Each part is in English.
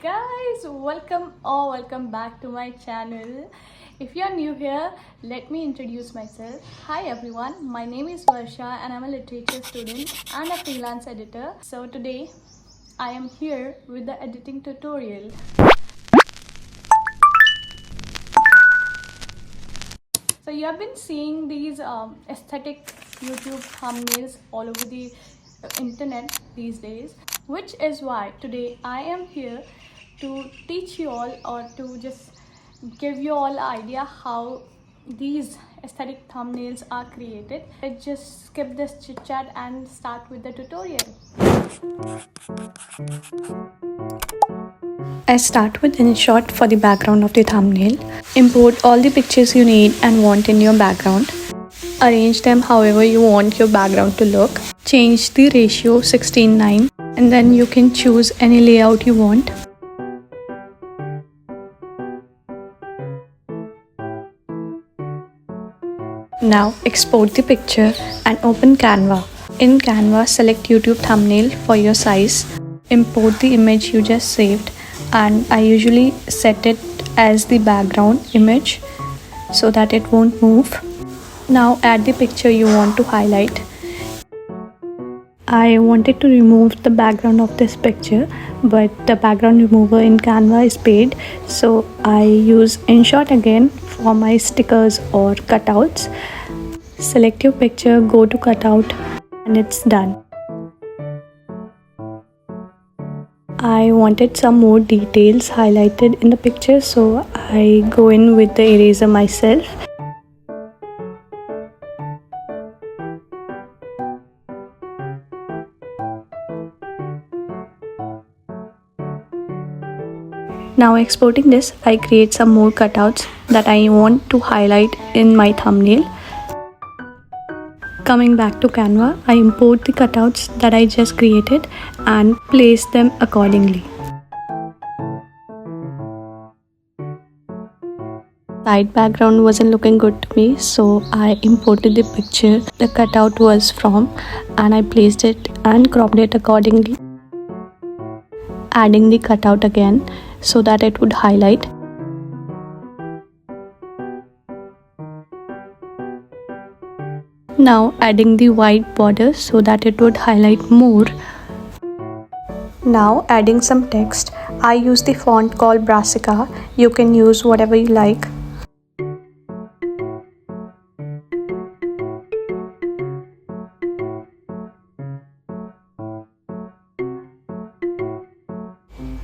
guys, welcome back to my channel. If you're new here, let me introduce myself. Hi everyone, my name is Varsha and I'm a literature student and a freelance editor. So today I am here with the editing tutorial. So you have been seeing these aesthetic YouTube thumbnails all over the internet these days, which is why today I am here to teach you all, or to just give you all an idea how these aesthetic thumbnails are created. Let's just skip this chit chat and start with the tutorial. I start with Inshot for the background of the thumbnail. Import all the pictures you need and want in your background. Arrange them however you want your background to look. Change the ratio 16:9 and then you can choose any layout you want. Now export the picture and open Canva. In Canva, select YouTube thumbnail for your size. Import the image you just saved, and I usually set it as the background image so that it won't move. Now add the picture you want to highlight. I wanted to remove the background of this picture, but the background remover in Canva is paid, so I use Inshot again for my stickers or cutouts. Select your picture, go to cutout, and it's done. I wanted some more details highlighted in the picture, so I go in with the eraser myself. Now exporting this, I create some more cutouts that I want to highlight in my thumbnail. Coming back to Canva, I import the cutouts that I just created and place them accordingly. Side background wasn't looking good to me, so I imported the picture the cutout was from and I placed it and cropped it accordingly, adding the cutout again so that it would highlight. Now adding the white border so that it would highlight more. Now adding some text. I use the font called Brassica. You can use whatever you like.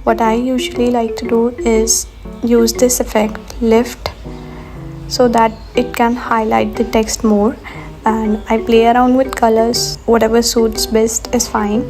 What I usually like to do is use this effect, lift, so that it can highlight the text more, and I play around with colors. Whatever suits best is fine.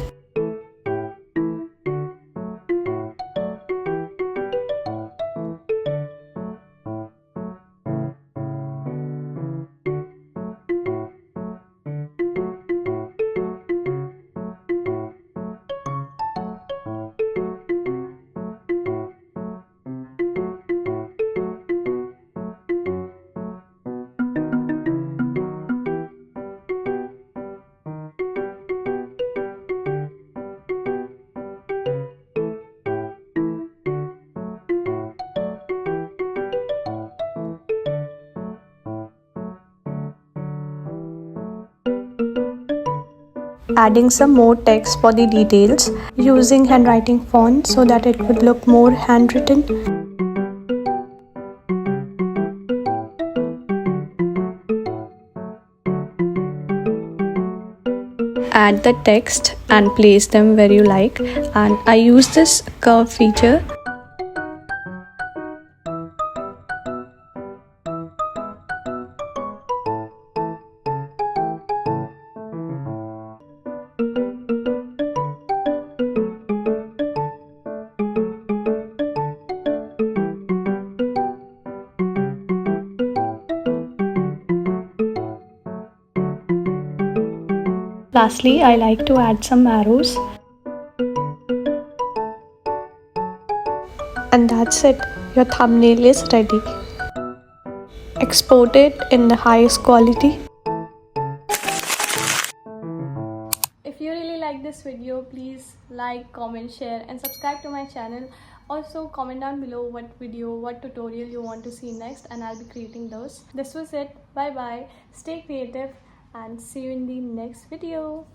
Adding some more text for the details, using handwriting font so that it would look more handwritten. Add the text and place them where you like, and I use this curve feature. Lastly, I like to add some arrows. And that's it. Your thumbnail is ready. Export it in the highest quality. If you really like this video, please like, comment, share and subscribe to my channel. Also comment down below what video, what tutorial you want to see next, and I'll be creating those. This was it. Bye bye. Stay creative and see you in the next video.